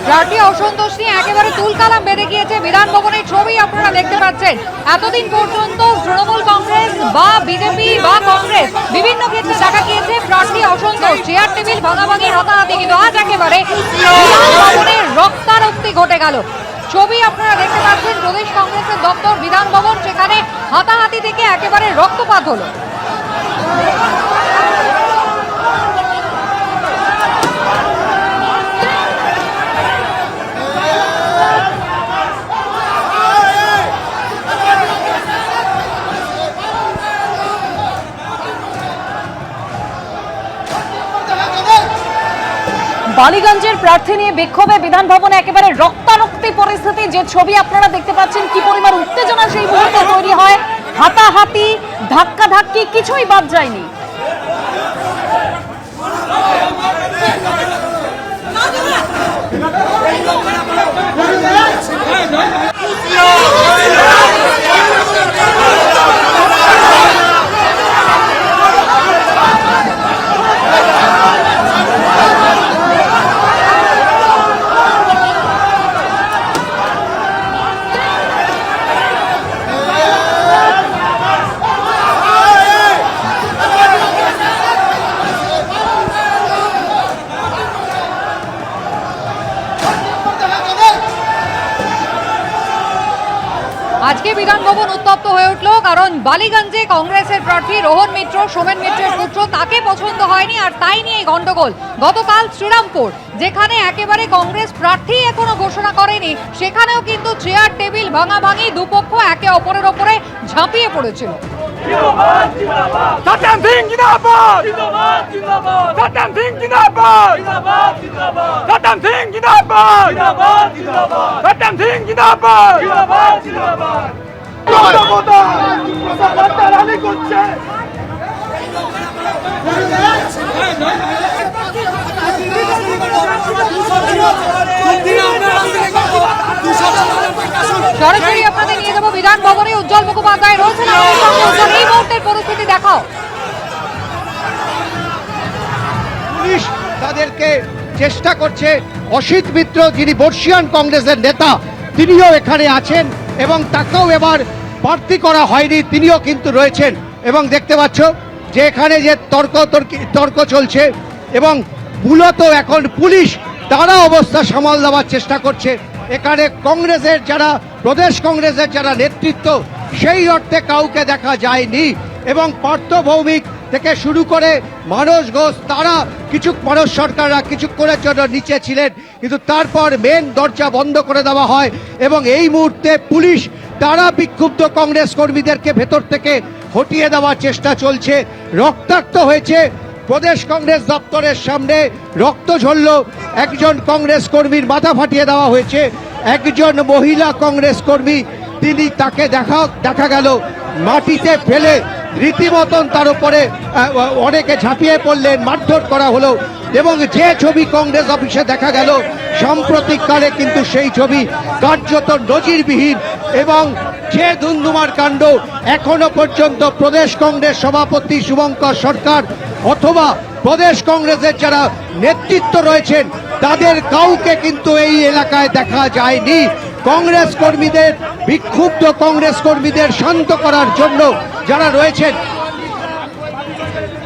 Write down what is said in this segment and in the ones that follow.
প্রার্থী অসন্তোষ নিয়ে একেবারে তুলকালাম বেঁধে গিয়েছে বিধান ভবনের ছবি আপনারা দেখতে পাচ্ছেন। এতদিন পর্যন্ত তৃণমূল কংগ্রেস বা বিজেপি বা কংগ্রেস বিভিন্ন ক্ষেত্রে দেখা গিয়েছে প্রার্থী অসন্তোষ, চেয়ার টেবিল ভাঙাভাঙি, হাতাহাতি, কিন্তু আজ একেবারে বিধান ভবনের রক্তারক্তি ঘটে গেল। ছবি আপনারা দেখতে পাচ্ছেন প্রদেশ কংগ্রেসের দপ্তর বিধান ভবন, সেখানে হাতাহাতি থেকে একেবারে রক্তপাত হলো। বালিগঞ্জের প্রার্থী নিয়ে বিক্ষোভে বিধান ভবনে একেবারে রক্তারক্তি পরিস্থিতি, যে ছবি আপনারা দেখতে পাচ্ছেন কি পরিমাণ উত্তেজনা সেই মুহূর্তে তৈরি হয়। হাতাহাতি, ধাক্কাধাক্কি কিছুই বাদ যায়নি। আজকে বিধান ভবন উত্তপ্ত হয়ে উঠল, কারণ বালিগঞ্জে কংগ্রেসের প্রার্থী রোহন মিত্র, সোমেন মিত্রের পুত্র, তাকে পছন্দ হয়নি, আর তাই নিয়ে গন্ডগোল। গতকাল শ্রীরামপুর, যেখানে একেবারে কংগ্রেস প্রার্থী এখনো ঘোষণা করেনি, সেখানেও কিন্তু চেয়ার টেবিল ভাঙাভাঙি, দুপক্ষ একে অপরের ওপরে ঝাঁপিয়ে পড়েছিল। সরাসরি আপনাদের নিয়ে যাবো বিধান ভবনে। উজ্জ্বল মুখোপাধ্যায় রয়েছেন এই মুহূর্তের পরিস্থিতি দেখাও। পুলিশ তাদেরকে চেষ্টা করছে। অসিত মিত্র, যিনি বর্ষিয়ান কংগ্রেসের নেতা, তিনিও এখানে আছেন এবং তাকেও এবার প্রার্থী করা হয়নি, তিনিও কিন্তু রয়েছেন। এবং দেখতে পাচ্ছ যে এখানে যে তর্ক চলছে, এবং মূলত এখন পুলিশ তারা অবস্থা সামাল দেওয়ার চেষ্টা করছে। এখানে কংগ্রেসের যারা প্রদেশ কংগ্রেসের যারা নেতৃত্ব, সেই অর্থে কাউকে দেখা যায়নি। এবং পার্থ ভৌমিক থেকে শুরু করে মানস ঘোষ, তারা মানস সরকাররা কিছুক্ষণের জন্য নিচে ছিলেন, কিন্তু তারপর মেন দরজা বন্ধ করে দেওয়া হয়। এবং এই মুহূর্তে পুলিশ তারা বিক্ষুব্ধ কংগ্রেস কর্মীদেরকে ভেতর থেকে হটিয়ে দেওয়ার চেষ্টা চলছে। রক্তাক্ত হয়েছে প্রদেশ কংগ্রেস দপ্তরের সামনে, রক্ত ঝরল। একজন কংগ্রেস কর্মীর মাথা ফাটিয়ে দেওয়া হয়েছে। একজন মহিলা কংগ্রেস কর্মী, তাকে দেখা গেল মাটিতে ফেলে রীতিমতন তার উপরে অনেকে ঝাঁপিয়ে পড়লেন, মারধর করা হলো। এবং যে ছবি কংগ্রেস অফিসে দেখা গেল সাম্প্রতিককালে, কিন্তু সেই ছবি কার্যত নজিরবিহীন। এবং যে ধুন্ধুমার কাণ্ড, এখনো পর্যন্ত প্রদেশ কংগ্রেস সভাপতি শুভঙ্কর সরকার অথবা প্রদেশ কংগ্রেসের যারা নেতৃত্ব রয়েছেন, তাদের কাউকে কিন্তু এই এলাকায় দেখা যায়নি। কংগ্রেস কর্মীদের, বিক্ষুব্ধ কংগ্রেস কর্মীদের শান্ত করার জন্য যারা রয়েছেন,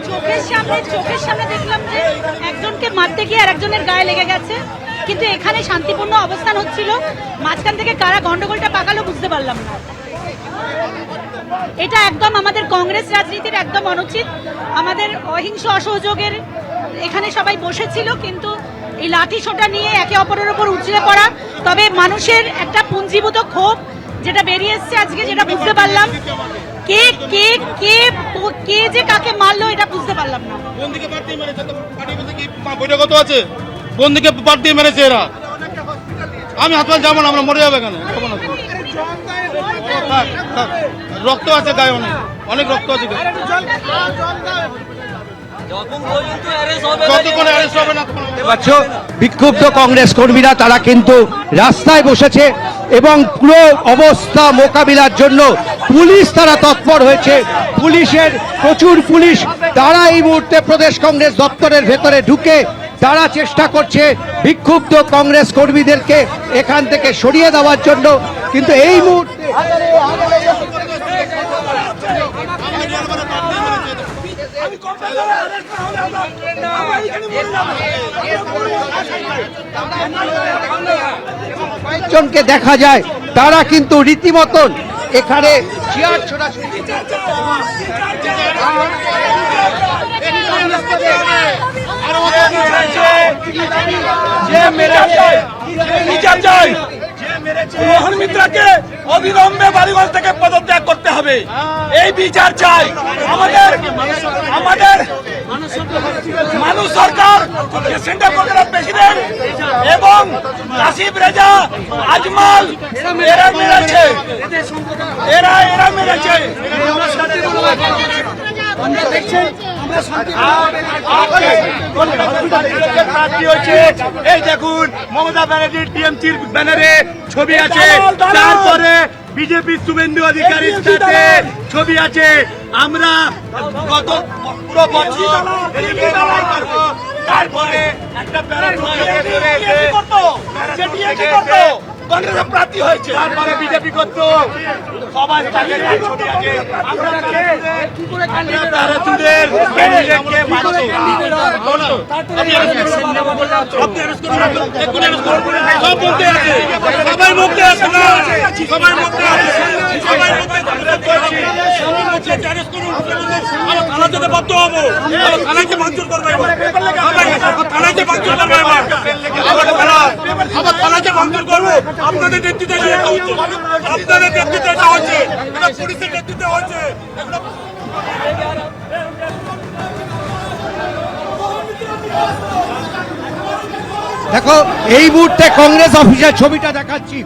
চোখের সামনে দেখলাম যে একজনকে মারতে গিয়ে আর একজনের গায়ে লেগে গেছে, কিন্তু এখানে শান্তিপূর্ণ অবস্থান হচ্ছিল। মাঝখান থেকে কারা গন্ডগোলটা পাকালো বুঝতে পারলাম না। এটা একদম আমাদের কংগ্রেস রাজনীতির একদম অনুচিত। আমাদের অহিংস অসহযোগের এখানে সবাই বসেছিল, কিন্তু এই লাঠি সোটা নিয়ে একে অপরের উপর উছলে পড়া। তবে মানুষের একটা পুঞ্জীভূত ক্ষোভ যেটা বেরিয়ে এসছে আজকে, যেটা বুঝতে পারলাম কে কে কে কে যে কাকে মারলো এটা বুঝতে পারলাম না। বন্ধুকে পার দিয়ে মেরেছে, তো পার্টির মধ্যে কি বৈঠক আছে? বন্ধুকে পার দিয়ে মেরেছে এরা। আমি হাসপাতাল যাবো না, আমরা মরে যাবে কেন? রক্ত আছে গায়ে, অনেক রক্ত আছে। বিক্ষুব্ধ কংগ্রেস কর্মীরা তারা কিন্তু রাস্তায় বসেছে এবং পুরো অবস্থা মোকাবিলার জন্য পুলিশ তারা তৎপর হয়েছে। পুলিশের প্রচুর পুলিশ, তারা এই মুহূর্তে প্রদেশ কংগ্রেস দপ্তরের ভেতরে ঢুকে তারা চেষ্টা করছে বিক্ষুব্ধ কংগ্রেস কর্মীদেরকে এখান থেকে সরিয়ে দেওয়ার জন্য, কিন্তু এই মুহূর্তে কয়েকজনকে দেখা যায় তারা কিন্তু রীতিমতন এখানে চেয়ার ছোড়াছুড়ি মোহন মিত্রকে অবিলম্বে বাড়িঘর থেকে পদত্যাগ করতে হবে। এই বিচার চাই আমাদের মানুষ সরকার, সেন্ট্রাল কংগ্রেস প্রেসিডেন্ট এবং কাসিম রেজা, আজমাল এরা মেরেছে, এরা মেরেছে। এই দেখুন মমতা ব্যানার্জির টিএমসির ব্যানারে ছবি আছে, তারপরে বিজেপির শুভেন্দু অধিকারীর সাথে ছবি আছে। আমরা গত পুরো বছর তারপরে একটা কংগ্রেসের প্রার্থী হয়েছে, তারপরে বিজেপি করতো সবার তাদের ছবি আছে। আমরা প্যারাচুটের ক্যান্ডিডেটকে মানছি। সব বলতে আছে, সবাই মুক্তি আছে না, সবাই মুক্তি আছে, সবাই মুক্তি করছি। থানা যেতে বাধ্য হবো, থানাকে ভাঙচুর করবে, থানাকে ভাঙচুর করবে, আবার থানাকে ভাঙচুর করবো। আপনাদের নেতৃত্বে আপনাদের নেতৃত্বে হচ্ছে, পুলিশের নেতৃত্বে হচ্ছে। দেখো এই মুহূর্তে কংগ্রেস অফিসের ছবিটা দেখাচ্ছি,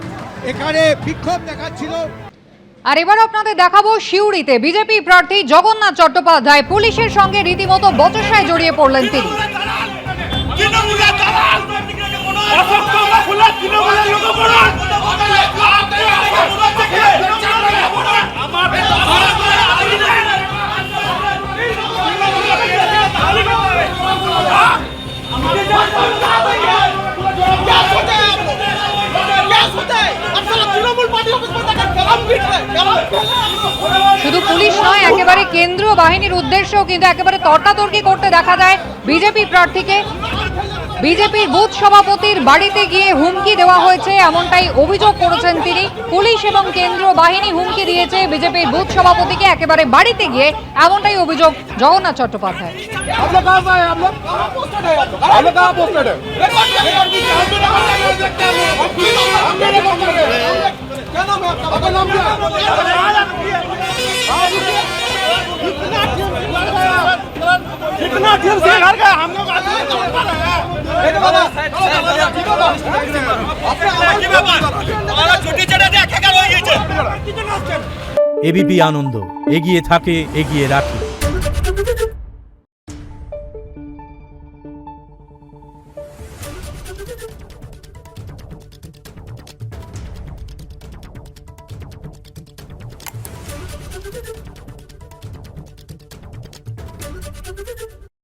এখানে বিক্ষোভ দেখাচ্ছিল। আর এবার আপনাদের দেখাবো সিউড়িতে বিজেপি প্রার্থী জগন্নাথ চট্টোপাধ্যায় পুলিশের সঙ্গে রীতিমতো বচসায় জড়িয়ে পড়লেন তিনি। শুধু পুলিশ নয়, একেবারে কেন্দ্রীয় বাহিনীর উদ্দেশ্যেও কিন্তু একেবারে তর্কাতর্কি করতে দেখা যায় বিজেপি প্রার্থীকে। বিজেপির বুথ সভাপতির বাড়িতে গিয়ে হুমকি দেওয়া হয়েছে, এমনটাই অভিযোগ করেছেন তিনি। পুলিশ এবং কেন্দ্রীয় বাহিনী হুমকি দিয়েছে বিজেপির বুথ সভাপতিকে একেবারে বাড়িতে গিয়ে, এমনটাই অভিযোগ জগন্নাথ চট্টোপাধ্যায়। এবিপি আনন্দ, এগিয়ে থাকে, এগিয়ে রাখে।